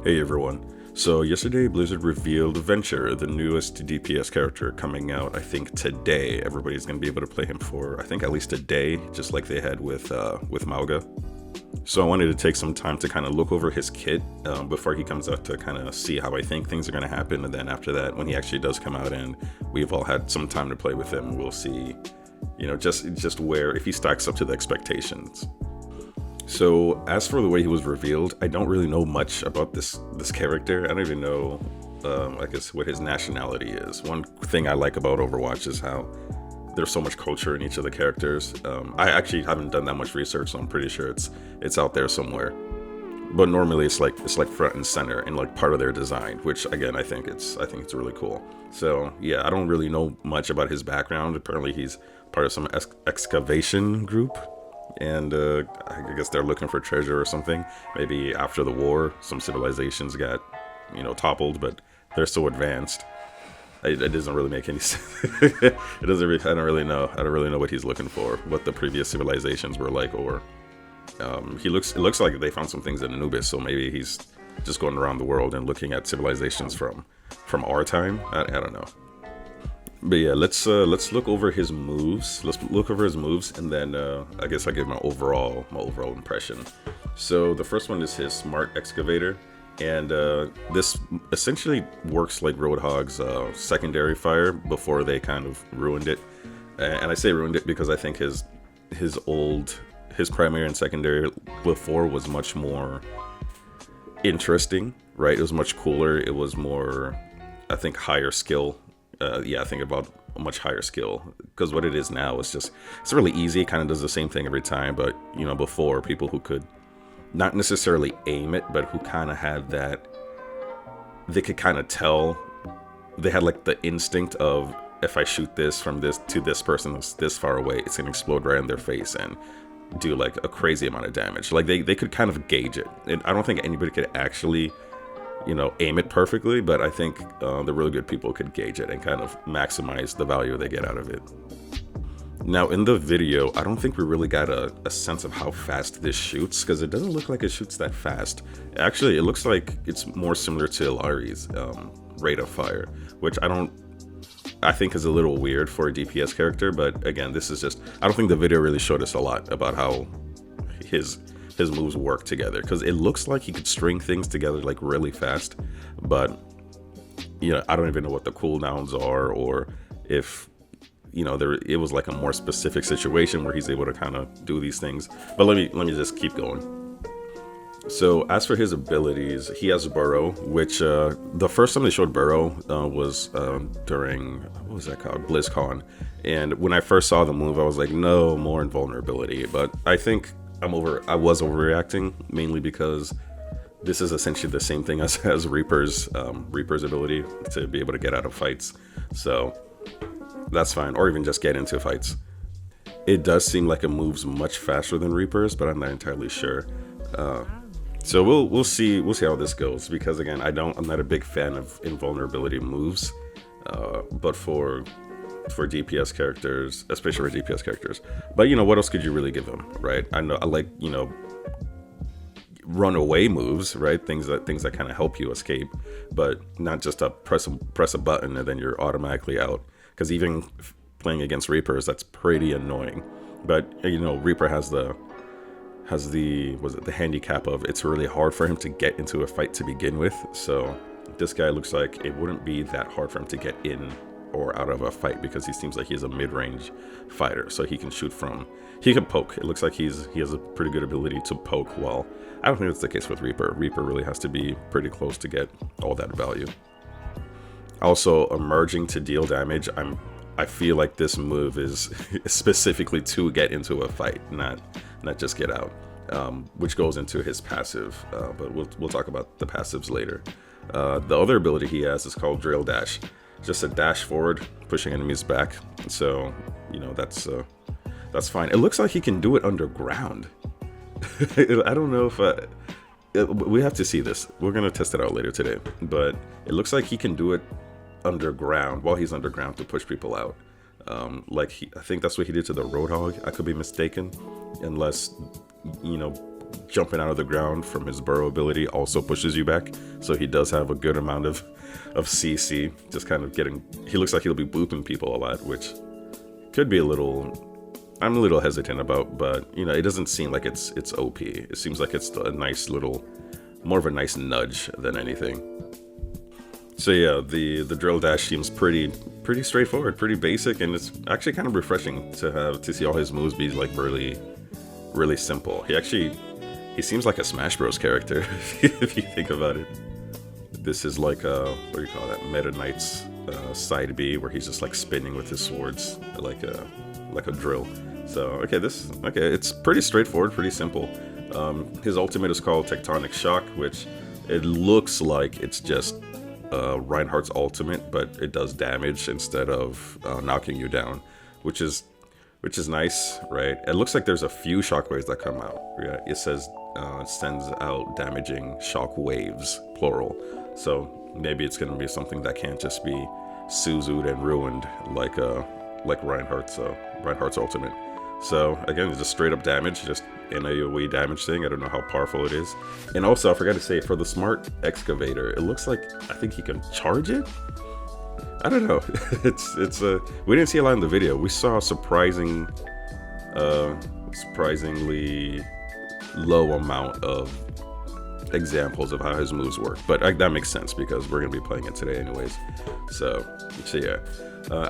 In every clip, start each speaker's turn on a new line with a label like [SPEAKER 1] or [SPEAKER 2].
[SPEAKER 1] Hey everyone. So yesterday Blizzard revealed Venture, the newest DPS character coming out, I think today. Everybody's going to be able to play him for I think at least a day, just like they had with Mauga. So I wanted to take some time to kind of look over his kit before he comes out to kind of see how I think things are going to happen, and then after that, when he actually does come out and we've all had some time to play with him, we'll see, just where if he stacks up to the expectations. So as for the way he was revealed, I don't really know much about this character. I don't even know, I guess, what his nationality is. One thing I like about Overwatch is how there's so much culture in each of the characters. I actually haven't done that much research, so I'm pretty sure it's out there somewhere. But normally it's like front and center and like part of their design, which again I think it's really cool. So yeah, I don't really know much about his background. Apparently he's part of some excavation group, and I guess they're looking for treasure or something. Maybe after the war, some civilizations got, toppled, but they're so advanced. It doesn't really make any sense. It doesn't. I don't really know. I don't really know what he's looking for. What the previous civilizations were like, or It looks like they found some things in Anubis, so maybe he's just going around the world and looking at civilizations from our time. I don't know. But yeah, let's look over his moves. Let's look over his moves, and then I guess I'll give my overall impression. So the first one is his Smart Excavator, and this essentially works like Roadhog's secondary fire before they kind of ruined it. And I say ruined it because I think his primary and secondary before was much more interesting, right? It was much cooler. It was more, I think, higher skill. I think about a much higher skill, because what it is now is just, it's really easy. It kind of does the same thing every time, but before, people who could not necessarily aim it, but who kind of had that, they could kind of tell, they had like the instinct of, if I shoot this from this to this person that's this far away, it's gonna explode right in their face and do like a crazy amount of damage. Like they could kind of gauge it. And I don't think anybody could actually aim it perfectly, but I think the really good people could gauge it and kind of maximize the value they get out of it. Now in the video, I don't think we really got a sense of how fast this shoots, because it doesn't look like it shoots that fast. Actually, it looks like it's more similar to Ilari's rate of fire, which I think is a little weird for a DPS character, but again, this is just, I don't think the video really showed us a lot about how his moves work together, because it looks like he could string things together like really fast, but I don't even know what the cooldowns are, or if it was like a more specific situation where he's able to kind of do these things. But let me just keep going. So as for his abilities, he has Burrow, which the first time they showed Burrow was during, what was that called, BlizzCon. And when I first saw the move, I was like, no, more invulnerability. But I think I was overreacting, mainly because this is essentially the same thing as Reaper's ability to be able to get out of fights. So that's fine, or even just get into fights. It does seem like it moves much faster than Reaper's, but I'm not entirely sure. So we'll see how this goes, because again, I'm not a big fan of invulnerability moves, but for DPS characters, especially for DPS characters. But what else could you really give them, right? I like runaway moves, right? Things that kind of help you escape, but not just a press a button and then you're automatically out. Because even playing against Reapers, that's pretty annoying. But Reaper has the handicap of, it's really hard for him to get into a fight to begin with. So this guy looks like it wouldn't be that hard for him to get in or out of a fight, because he seems like he's a mid-range fighter, so he can he can poke. It looks like he has a pretty good ability to poke. Well, I don't think that's the case with Reaper. Reaper really has to be pretty close to get all that value. Also, emerging to deal damage, I feel like this move is specifically to get into a fight, not just get out, which goes into his passive, but we'll talk about the passives later. The other ability he has is called Drill Dash, just a dash forward, pushing enemies back. So that's fine. It looks like he can do it underground. I don't know if we have to see this. We're gonna test it out later today, but it looks like he can do it underground, while he's underground, to push people out. I think that's what he did to the Roadhog. I could be mistaken, unless jumping out of the ground from his burrow ability also pushes you back. So he does have a good amount of CC, just kind of getting, he looks like he'll be booping people a lot, which could be a little, I'm a little hesitant about, but you know, it doesn't seem like it's OP. It seems like it's a nice little, more of a nice nudge than anything. So yeah, the drill dash seems pretty straightforward, pretty basic, and it's actually kind of refreshing to see all his moves be like really simple. He seems like a Smash Bros character if you think about it. This is like what do you call that? Meta Knight's side B, where he's just like spinning with his swords like a drill. So okay, it's pretty straightforward, pretty simple. His ultimate is called Tectonic Shock, which it looks like it's just Reinhardt's ultimate, but it does damage instead of knocking you down, which is nice, right? It looks like there's a few shockwaves that come out. Yeah, it says it sends out damaging shock waves, plural. So maybe it's gonna be something that can't just be Suzu'd and ruined like Reinhardt's ultimate. So again, it's just straight up damage, just an AoE damage thing. I don't know how powerful it is. And also, I forgot to say, for the smart excavator, it looks like, I think he can charge it? I don't know. We didn't see a lot in the video. We saw a surprisingly low amount of examples of how his moves work, but that makes sense because we're gonna be playing it today anyways. So yeah.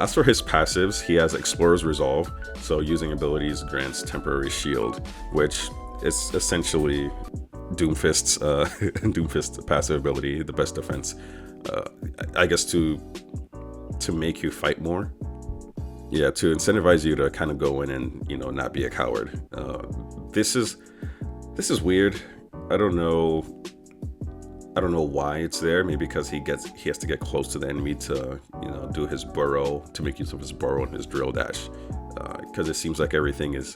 [SPEAKER 1] As for his passives, he has Explorer's Resolve, so using abilities grants temporary shield, which is essentially Doomfist's passive ability, the best defense, I guess to make you fight more. Yeah, to incentivize you to kind of go in and, you know, not be a coward. This is weird. I don't know why it's there. Maybe because he has to get close to the enemy to, you know, do his burrow, to make use of his burrow and his drill dash. Because it seems like everything is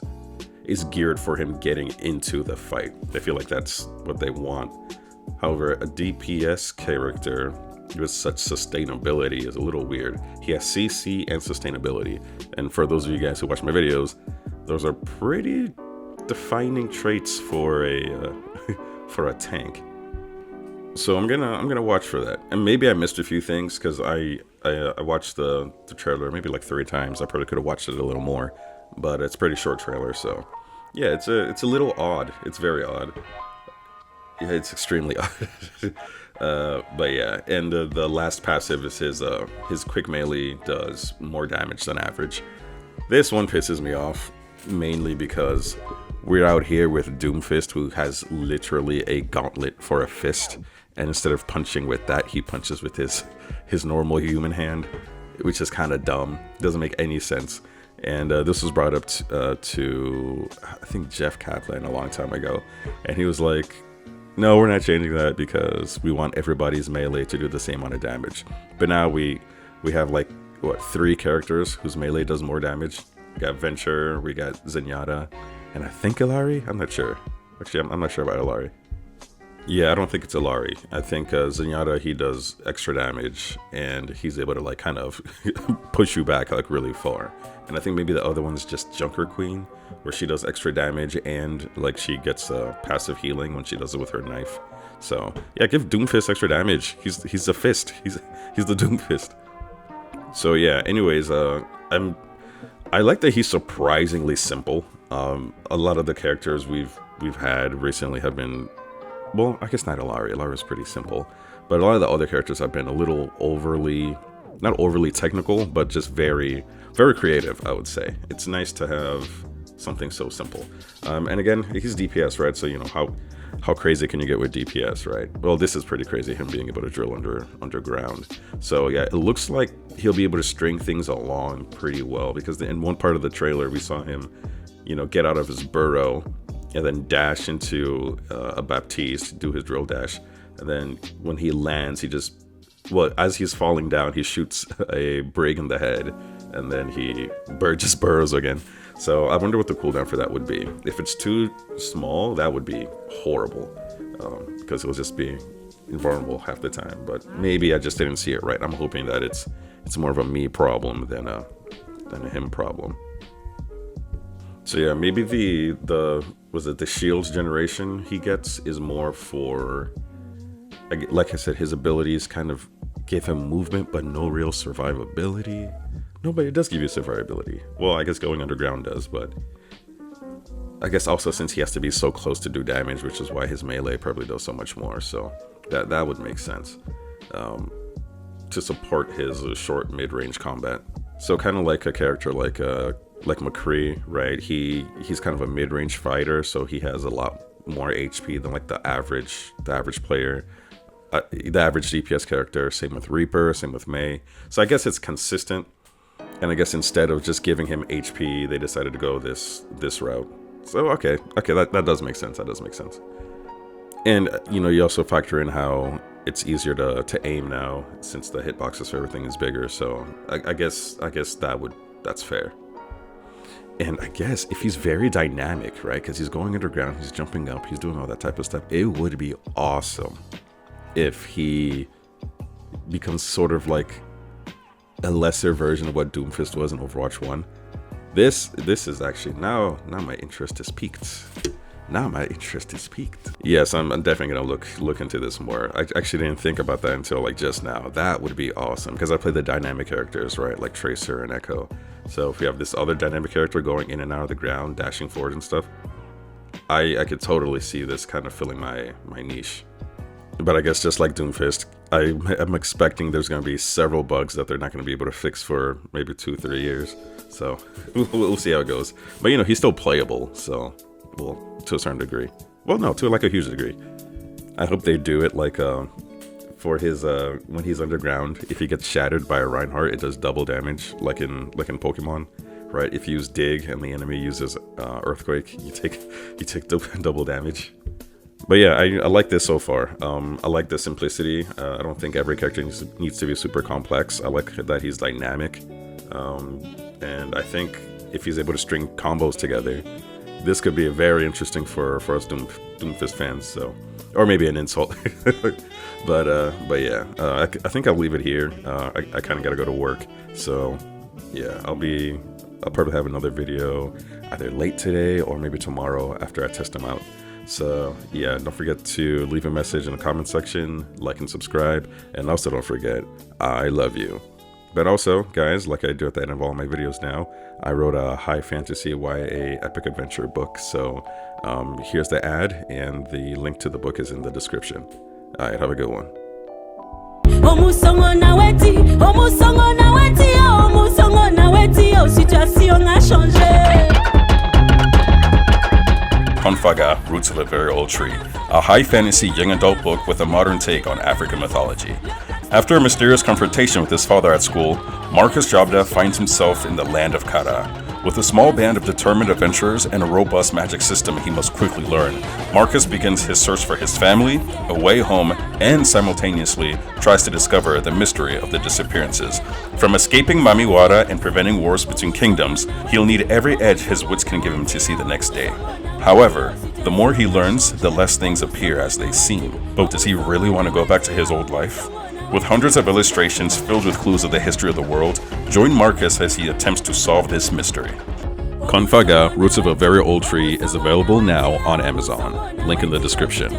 [SPEAKER 1] geared for him getting into the fight. I feel like that's what they want. However, a DPS character with such sustainability is a little weird. He has CC and sustainability, and for those of you guys who watch my videos, those are pretty defining traits for a tank. So I'm gonna watch for that, and maybe I missed a few things because I watched the trailer maybe like 3 times. I probably could have watched it a little more, but it's a pretty short trailer, so yeah, it's a little odd. It's very odd. Yeah, it's extremely odd. But yeah, and the last passive is his quick melee does more damage than average. This one pisses me off mainly because we're out here with Doomfist, who has literally a gauntlet for a fist, and instead of punching with that, he punches with his normal human hand, which is kind of dumb. Doesn't make any sense. And this was brought up to I think Jeff Kaplan a long time ago, and he was like, no, we're not changing that because we want everybody's melee to do the same amount of damage. But now we have like, what, 3 characters whose melee does more damage. We got Venture, we got Zenyatta, and I think Illari? I'm not sure. Actually, I'm not sure about Illari. Yeah, I don't think it's Illari. I think Zenyatta, he does extra damage, and he's able to like kind of push you back like really far. And I think maybe the other one is just Junker Queen, where she does extra damage and like she gets passive healing when she does it with her knife. So yeah, give Doomfist extra damage. He's a fist. He's the Doomfist. So yeah. Anyways, I like that he's surprisingly simple. A lot of the characters we've had recently have been, well, I guess not Illari. Illari's pretty simple, but a lot of the other characters have been a little not overly technical, but just very, very creative, I would say. It's nice to have something so simple. And again, he's DPS, right? So you know how crazy can you get with DPS, right? Well, this is pretty crazy, him being able to drill underground. So yeah, it looks like he'll be able to string things along pretty well, because in one part of the trailer we saw him, you know, get out of his burrow and then dash into a Baptiste, do his drill dash, and then when he lands, he just, well, as he's falling down, he shoots a Brig in the head, and then he just burrows again. So I wonder what the cooldown for that would be. If it's too small, that would be horrible, because it'll just be invulnerable half the time. But maybe I just didn't see it right. I'm hoping that it's more of a me problem than a him problem. So yeah, maybe the was it the shields generation he gets is more for, like I said, his abilities kind of give him movement but no real survivability. No, but it does give you survivability. Well, I guess going underground does, but I guess also since he has to be so close to do damage, which is why his melee probably does so much more. So that would make sense to support his short mid-range combat. So kind of like a character like McCree, right? He's kind of a mid-range fighter, so he has a lot more HP than like the average player, the average DPS character. Same with Reaper, same with Mei. So I guess it's consistent. And I guess instead of just giving him HP, they decided to go this route. So okay, that does make sense. That does make sense. And you know, you also factor in how it's easier to aim now since the hitboxes for everything is bigger. So I guess that's fair. And I guess if he's very dynamic, right? Because he's going underground, he's jumping up, he's doing all that type of stuff. It would be awesome if he becomes sort of like a lesser version of what Doomfist was in Overwatch 1. This is actually now my interest is piqued. Now my interest is piqued. Yes, I'm definitely gonna look into this more. I actually didn't think about that until like just now. That would be awesome because I play the dynamic characters, right? Like Tracer and Echo. So if we have this other dynamic character going in and out of the ground, dashing forward and stuff, I could totally see this kind of filling my niche. But I guess just like Doomfist, I'm expecting there's going to be several bugs that they're not going to be able to fix for maybe 2-3 years. So we'll see how it goes. But you know, he's still playable. So, well, to a certain degree. Well, no, to like a huge degree. I hope they do it like for his when he's underground. If he gets shattered by a Reinhardt, it does double damage, like in Pokemon, right? If you use Dig and the enemy uses Earthquake, you take double damage. But yeah, I like this so far. I like the simplicity. I don't think every character needs to be super complex. I like that he's dynamic. And I think if he's able to string combos together, this could be very interesting for us Doomfist fans. So, or maybe an insult. but yeah, I think I'll leave it here. I kind of got to go to work. So yeah, I'll probably have another video either late today or maybe tomorrow after I test them out. So yeah, don't forget to leave a message in the comment section, like and subscribe, and also don't forget, I love you. But also, guys, like I do at the end of all my videos now, I wrote a high fantasy YA epic adventure book. So here's the ad, and the link to the book is in the description. All right, have a good one. Confaga, Roots of a Very Old Tree, a high fantasy young adult book with a modern take on African mythology. After a mysterious confrontation with his father at school, Marcus Jobda finds himself in the land of Kara. With a small band of determined adventurers and a robust magic system he must quickly learn, Marcus begins his search for his family, a way home, and simultaneously tries to discover the mystery of the disappearances. From escaping Mamiwara and preventing wars between kingdoms, he'll need every edge his wits can give him to see the next day. However, the more he learns, the less things appear as they seem. But does he really want to go back to his old life? With hundreds of illustrations filled with clues of the history of the world, join Marcus as he attempts to solve this mystery. Confaga, Roots of a Very Old Tree is available now on Amazon. Link in the description.